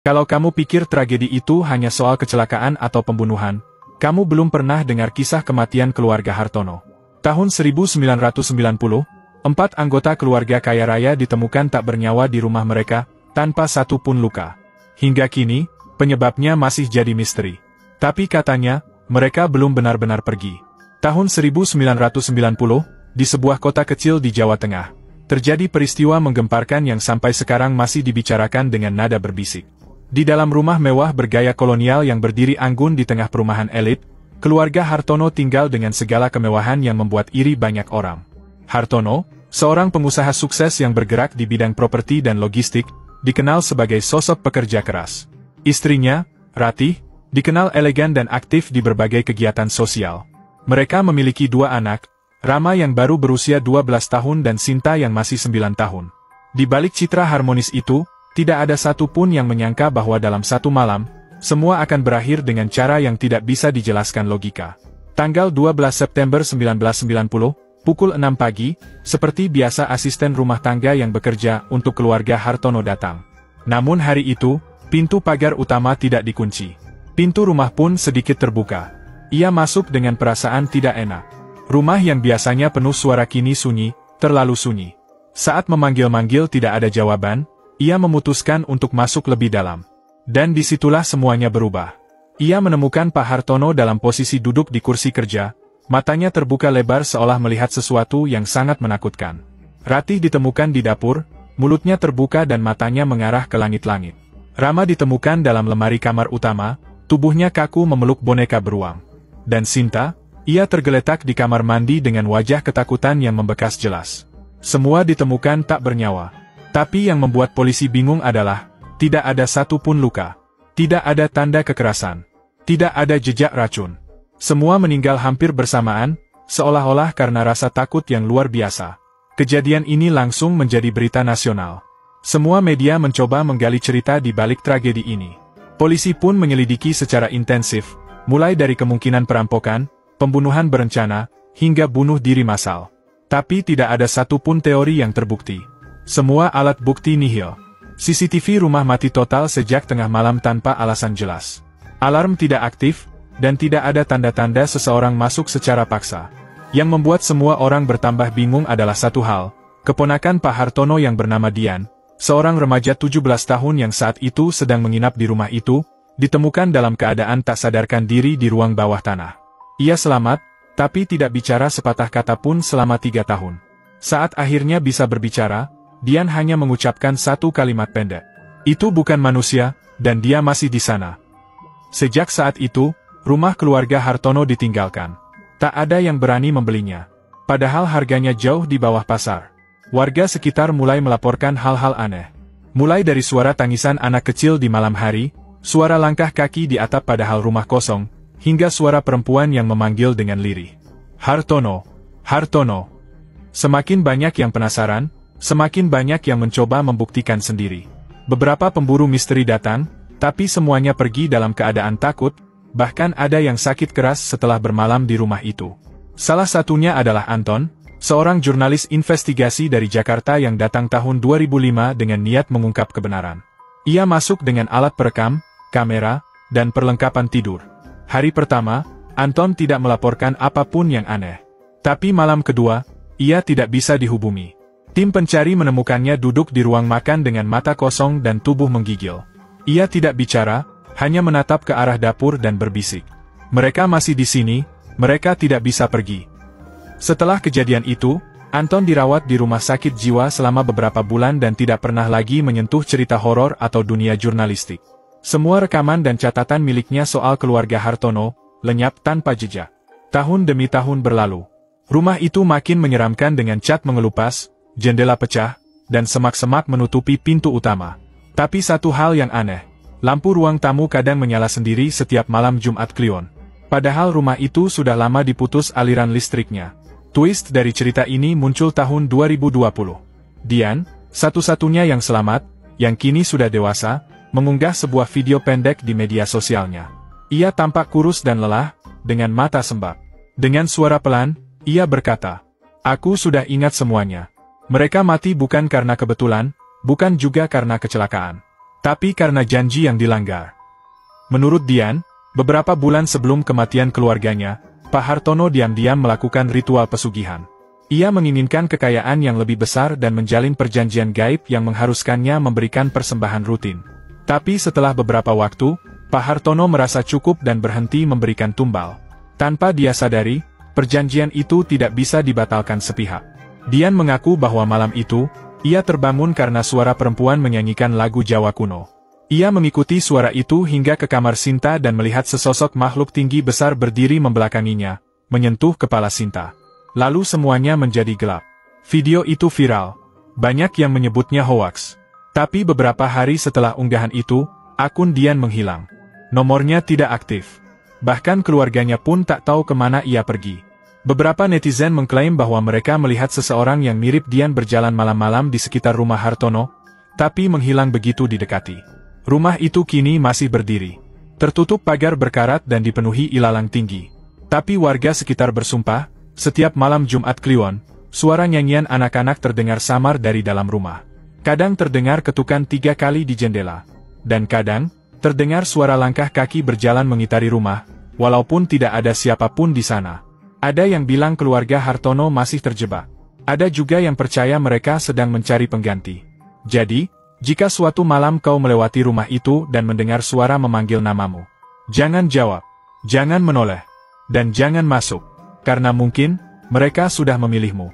Kalau kamu pikir tragedi itu hanya soal kecelakaan atau pembunuhan, kamu belum pernah dengar kisah kematian keluarga Hartono. Tahun 1990, 4 anggota keluarga kaya raya ditemukan tak bernyawa di rumah mereka, tanpa satu pun luka. Hingga kini, penyebabnya masih jadi misteri. Tapi katanya, mereka belum benar-benar pergi. Tahun 1990, di sebuah kota kecil di Jawa Tengah, terjadi peristiwa menggemparkan yang sampai sekarang masih dibicarakan dengan nada berbisik. Di dalam rumah mewah bergaya kolonial yang berdiri anggun di tengah perumahan elit, keluarga Hartono tinggal dengan segala kemewahan yang membuat iri banyak orang. Hartono, seorang pengusaha sukses yang bergerak di bidang properti dan logistik, dikenal sebagai sosok pekerja keras. Istrinya, Ratih, dikenal elegan dan aktif di berbagai kegiatan sosial. Mereka memiliki 2 anak, Rama yang baru berusia 12 tahun dan Sinta yang masih 9 tahun. Di balik citra harmonis itu, tidak ada satu pun yang menyangka bahwa dalam satu malam, semua akan berakhir dengan cara yang tidak bisa dijelaskan logika. Tanggal 12 September 1990, pukul 6 pagi, seperti biasa asisten rumah tangga yang bekerja untuk keluarga Hartono datang. Namun hari itu, pintu pagar utama tidak dikunci. Pintu rumah pun sedikit terbuka. Ia masuk dengan perasaan tidak enak. Rumah yang biasanya penuh suara kini sunyi, terlalu sunyi. Saat memanggil-manggil tidak ada jawaban, ia memutuskan untuk masuk lebih dalam. Dan disitulah semuanya berubah. Ia menemukan Pak Hartono dalam posisi duduk di kursi kerja, matanya terbuka lebar seolah melihat sesuatu yang sangat menakutkan. Ratih ditemukan di dapur, mulutnya terbuka dan matanya mengarah ke langit-langit. Rama ditemukan dalam lemari kamar utama, tubuhnya kaku memeluk boneka beruang. Dan Sinta, ia tergeletak di kamar mandi dengan wajah ketakutan yang membekas jelas. Semua ditemukan tak bernyawa. Tapi yang membuat polisi bingung adalah, tidak ada satu pun luka. Tidak ada tanda kekerasan. Tidak ada jejak racun. Semua meninggal hampir bersamaan, seolah-olah karena rasa takut yang luar biasa. Kejadian ini langsung menjadi berita nasional. Semua media mencoba menggali cerita di balik tragedi ini. Polisi pun menyelidiki secara intensif, mulai dari kemungkinan perampokan, pembunuhan berencana, hingga bunuh diri massal. Tapi tidak ada satu pun teori yang terbukti. Semua alat bukti nihil. CCTV rumah mati total sejak tengah malam tanpa alasan jelas. Alarm tidak aktif, dan tidak ada tanda-tanda seseorang masuk secara paksa. Yang membuat semua orang bertambah bingung adalah satu hal. Keponakan Pak Hartono yang bernama Dian, seorang remaja 17 tahun yang saat itu sedang menginap di rumah itu, ditemukan dalam keadaan tak sadarkan diri di ruang bawah tanah. Ia selamat, tapi tidak bicara sepatah kata pun selama 3 tahun. Saat akhirnya bisa berbicara, Dian hanya mengucapkan satu kalimat pendek. Itu bukan manusia, dan dia masih di sana. Sejak saat itu, rumah keluarga Hartono ditinggalkan. Tak ada yang berani membelinya. Padahal harganya jauh di bawah pasar. Warga sekitar mulai melaporkan hal-hal aneh. Mulai dari suara tangisan anak kecil di malam hari, suara langkah kaki di atap padahal rumah kosong, hingga suara perempuan yang memanggil dengan lirih. Hartono, Hartono. Semakin banyak yang penasaran, semakin banyak yang mencoba membuktikan sendiri. Beberapa pemburu misteri datang, tapi semuanya pergi dalam keadaan takut, bahkan ada yang sakit keras setelah bermalam di rumah itu. Salah satunya adalah Anton, seorang jurnalis investigasi dari Jakarta yang datang tahun 2005 dengan niat mengungkap kebenaran. Ia masuk dengan alat perekam, kamera, dan perlengkapan tidur. Hari pertama, Anton tidak melaporkan apapun yang aneh. Tapi malam kedua, ia tidak bisa dihubungi. Tim pencari menemukannya duduk di ruang makan dengan mata kosong dan tubuh menggigil. Ia tidak bicara, hanya menatap ke arah dapur dan berbisik. Mereka masih di sini, mereka tidak bisa pergi. Setelah kejadian itu, Anton dirawat di rumah sakit jiwa selama beberapa bulan dan tidak pernah lagi menyentuh cerita horor atau dunia jurnalistik. Semua rekaman dan catatan miliknya soal keluarga Hartono, lenyap tanpa jejak. Tahun demi tahun berlalu. Rumah itu makin menyeramkan dengan cat mengelupas, jendela pecah, dan semak-semak menutupi pintu utama. Tapi satu hal yang aneh, lampu ruang tamu kadang menyala sendiri setiap malam Jumat Kliwon. Padahal rumah itu sudah lama diputus aliran listriknya. Twist dari cerita ini muncul tahun 2020. Dian, satu-satunya yang selamat, yang kini sudah dewasa, mengunggah sebuah video pendek di media sosialnya. Ia tampak kurus dan lelah, dengan mata sembab. Dengan suara pelan, ia berkata, "Aku sudah ingat semuanya. Mereka mati bukan karena kebetulan, bukan juga karena kecelakaan. Tapi karena janji yang dilanggar. Menurut Dian, beberapa bulan sebelum kematian keluarganya, Pak Hartono diam-diam melakukan ritual pesugihan. Ia menginginkan kekayaan yang lebih besar dan menjalin perjanjian gaib yang mengharuskannya memberikan persembahan rutin. Tapi setelah beberapa waktu, Pak Hartono merasa cukup dan berhenti memberikan tumbal. Tanpa dia sadari, perjanjian itu tidak bisa dibatalkan sepihak. Dian mengaku bahwa malam itu, ia terbangun karena suara perempuan menyanyikan lagu Jawa kuno. Ia mengikuti suara itu hingga ke kamar Sinta dan melihat sesosok makhluk tinggi besar berdiri membelakanginya, menyentuh kepala Sinta. Lalu semuanya menjadi gelap. Video itu viral. Banyak yang menyebutnya hoaks. Tapi beberapa hari setelah unggahan itu, akun Dian menghilang. Nomornya tidak aktif. Bahkan keluarganya pun tak tahu kemana ia pergi. Beberapa netizen mengklaim bahwa mereka melihat seseorang yang mirip Dian berjalan malam-malam di sekitar rumah Hartono, tapi menghilang begitu didekati. Rumah itu kini masih berdiri. Tertutup pagar berkarat dan dipenuhi ilalang tinggi. Tapi warga sekitar bersumpah, setiap malam Jumat Kliwon, suara nyanyian anak-anak terdengar samar dari dalam rumah. Kadang terdengar ketukan 3 kali di jendela. Dan kadang, terdengar suara langkah kaki berjalan mengitari rumah, walaupun tidak ada siapapun di sana. Ada yang bilang keluarga Hartono masih terjebak. Ada juga yang percaya mereka sedang mencari pengganti. Jadi, jika suatu malam kau melewati rumah itu dan mendengar suara memanggil namamu, jangan jawab, jangan menoleh, dan jangan masuk, karena mungkin mereka sudah memilihmu.